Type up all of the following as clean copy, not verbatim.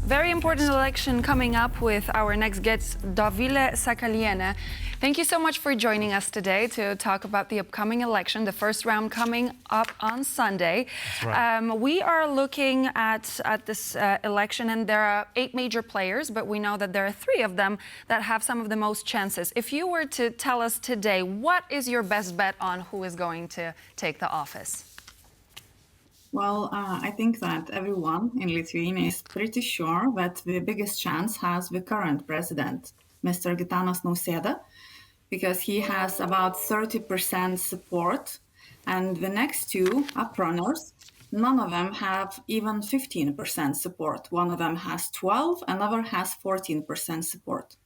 Very important election coming up with our next guest, Dovile Sakaliene. Thank you so much for joining us today to talk about the upcoming election, the first round coming up on Sunday. That's right. We are looking at this election, and there are 8 major players, but we know that there are 3 of them that have some of the most chances. If you were to tell us today, what is your best bet on who is going to take the office? Well, I think that everyone in Lithuania is pretty sure that the biggest chance has the current president, Mr. Gitanas Nausėda, because he has about 30% support, and the next 2 uprunners, none of them have even 15% support. One of them has 12, another has 14% support.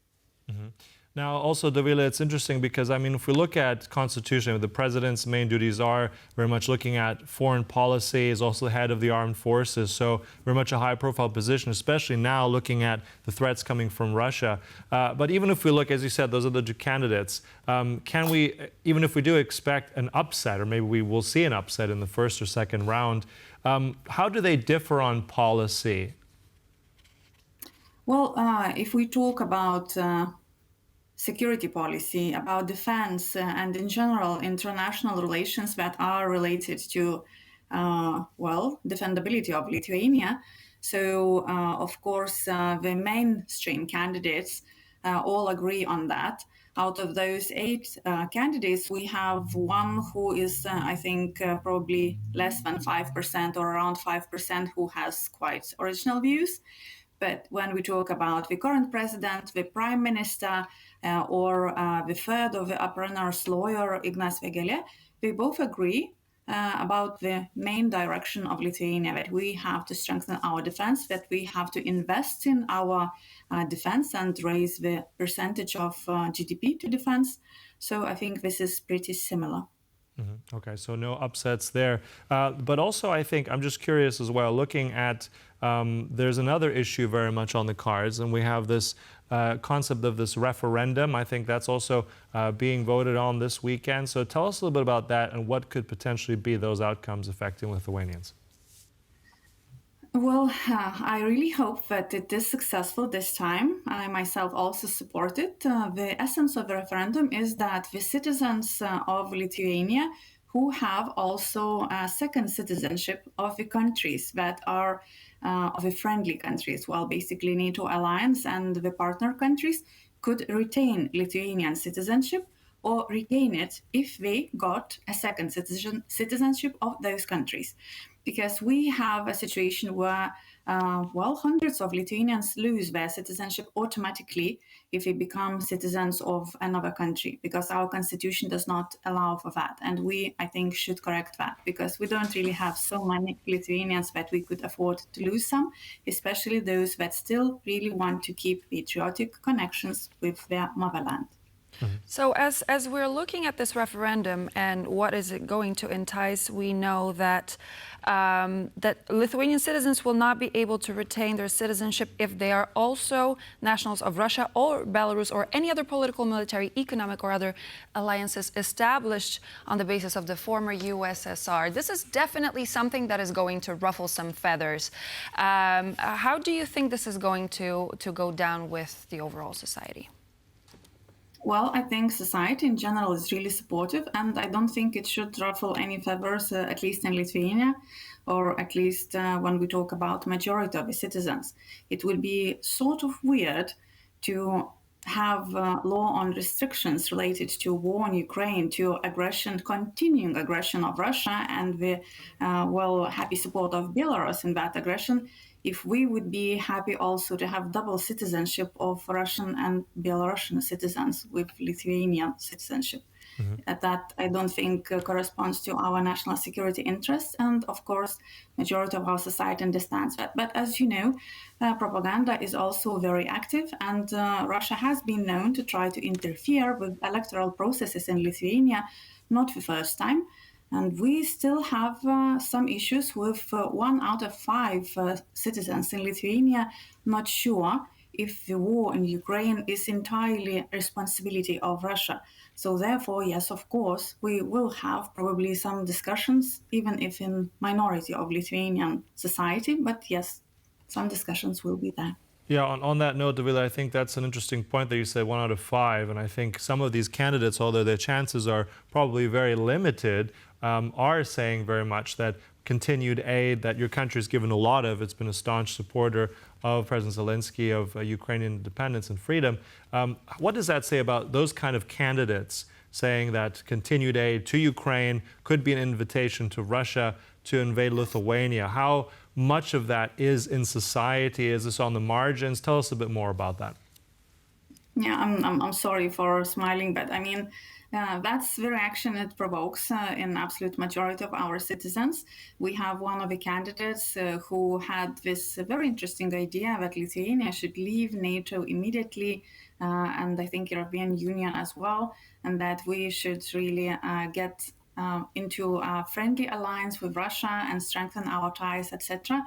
Mm-hmm. Now, also, Dovile, it's interesting because, I mean, if we look at Constitution, the president's main duties are very much looking at foreign policy, is also the head of the armed forces, so very much a high-profile position, especially now looking at the threats coming from Russia. But even if we look, as you said, those are the 2 candidates, can we, even if we do expect an upset, or maybe we will see an upset in the first or second round, how do they differ on policy? Well, if we talk about security policy, about defense, and in general international relations that are related to, defendability of Lithuania. So, of course, the mainstream candidates all agree on that. Out of those 8 candidates, we have one who is, I think, probably less than 5% or around 5% who has quite original views. But when we talk about the current president, the prime minister, or the third of the uprunners, lawyer Ignas Vėgėlė, they both agree about the main direction of Lithuania, that we have to strengthen our defense, that we have to invest in our defense and raise the percentage of GDP to defense. So I think this is pretty similar. Mm-hmm. Okay, so no upsets there. But also, I think, I'm just curious as well, looking at, there's another issue very much on the cards, and we have this concept of this referendum. I think that's also being voted on this weekend. So tell us a little bit about that and what could potentially be those outcomes affecting Lithuanians. Well, I really hope that it is successful this time. I myself also support it. The essence of the referendum is that the citizens of Lithuania who have also a second citizenship of the countries that are of the friendly countries, well, basically NATO alliance and the partner countries, could retain Lithuanian citizenship or regain it if they got a second citizenship of those countries. Because we have a situation where, hundreds of Lithuanians lose their citizenship automatically if they become citizens of another country, because our constitution does not allow for that. And we, I think, should correct that, because we don't really have so many Lithuanians that we could afford to lose some, especially those that still really want to keep patriotic connections with their motherland. Mm-hmm. So as we're looking at this referendum and what is it going to entice, we know that that Lithuanian citizens will not be able to retain their citizenship if they are also nationals of Russia or Belarus or any other political, military, economic or other alliances established on the basis of the former USSR. This is definitely something that is going to ruffle some feathers. How do you think this is going to go down with the overall society? Well, I think society in general is really supportive, and I don't think it should ruffle any feathers, at least in Lithuania, or at least when we talk about majority of the citizens. It would be sort of weird to have law on restrictions related to war in Ukraine, to aggression, continuing aggression of Russia, and the happy support of Belarus in that aggression, if we would be happy also to have double citizenship of Russian and Belarusian citizens with Lithuanian citizenship. Mm-hmm. That I don't think corresponds to our national security interests, and of course majority of our society understands that. But as you know, propaganda is also very active, and Russia has been known to try to interfere with electoral processes in Lithuania, not the first time. And we still have some issues with 1 out of 5 citizens in Lithuania not sure if the war in Ukraine is entirely responsibility of Russia. So therefore, yes, of course, we will have probably some discussions, even if in minority of Lithuanian society. But yes, some discussions will be there. Yeah, on that note, Dovile, I think that's an interesting point that you said 1 out of 5. And I think some of these candidates, although their chances are probably very limited, are saying very much that continued aid that your country's given a lot of. It's been a staunch supporter of President Zelensky, of Ukrainian independence and freedom. What does that say about those kind of candidates saying that continued aid to Ukraine could be an invitation to Russia to invade Lithuania? How much of that is in society? Is this on the margins? Tell us a bit more about that. Yeah, I'm sorry for smiling, but I mean, that's the reaction it provokes in absolute majority of our citizens. We have one of the candidates who had this very interesting idea that Lithuania should leave NATO immediately, and I think European Union as well, and that we should really get into a friendly alliance with Russia and strengthen our ties, etc.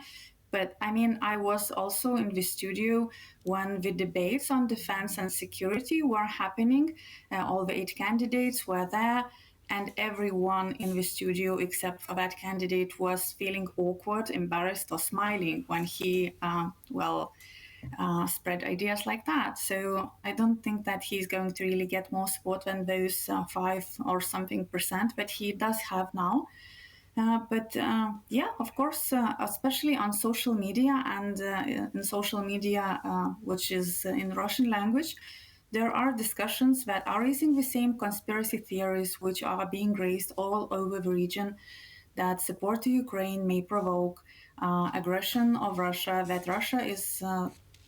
But I mean, I was also in the studio when the debates on defense and security were happening. All the 8 candidates were there, and everyone in the studio except for that candidate was feeling awkward, embarrassed, or smiling when he, spread ideas like that. So I don't think that he's going to really get more support than those 5 or something % that he does have now. Yeah, of course, especially on social media and in social media, which is in Russian language, there are discussions that are raising the same conspiracy theories which are being raised all over the region, that support to Ukraine may provoke aggression of Russia, that Russia is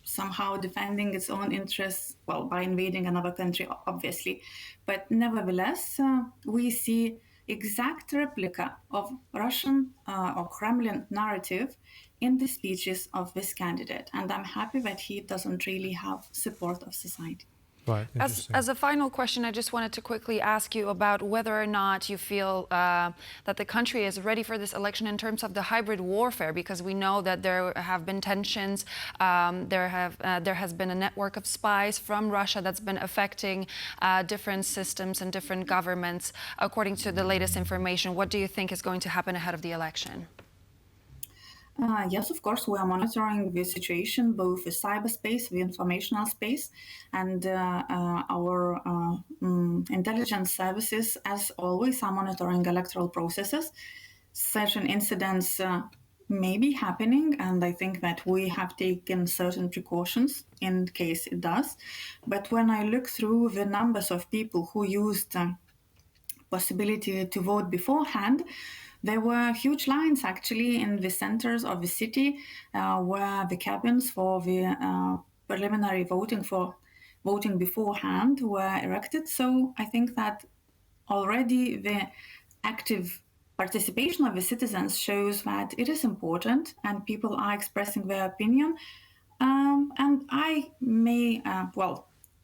somehow defending its own interests, well, by invading another country, obviously. But nevertheless, we see exact replica of Russian or Kremlin narrative in the speeches of this candidate. And I'm happy that he doesn't really have support of society. Right. As a final question, I just wanted to quickly ask you about whether or not you feel that the country is ready for this election in terms of the hybrid warfare, because we know that there have been tensions. There has been a network of spies from Russia that's been affecting different systems and different governments. According to the latest information, what do you think is going to happen ahead of the election? Yes, of course, we are monitoring the situation, both the cyberspace, the informational space, and our intelligence services, as always, are monitoring electoral processes. Certain incidents may be happening, and I think that we have taken certain precautions in case it does. But when I look through the numbers of people who used possibility to vote beforehand, there were huge lines actually in the centers of the city where the cabins for the preliminary voting beforehand were erected. So I think that already the active participation of the citizens shows that it is important and people are expressing their opinion. And I may,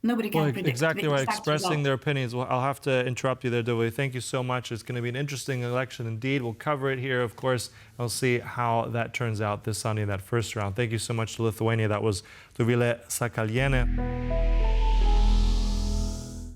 nobody can predict exactly right, expressing result. their opinions. Well, I'll have to interrupt you there, Dovile. Thank you so much. It's going to be an interesting election indeed. We'll cover it here, of course. We'll see how that turns out this Sunday in that first round. Thank you so much to Lithuania. That was Dovile Sakaliene.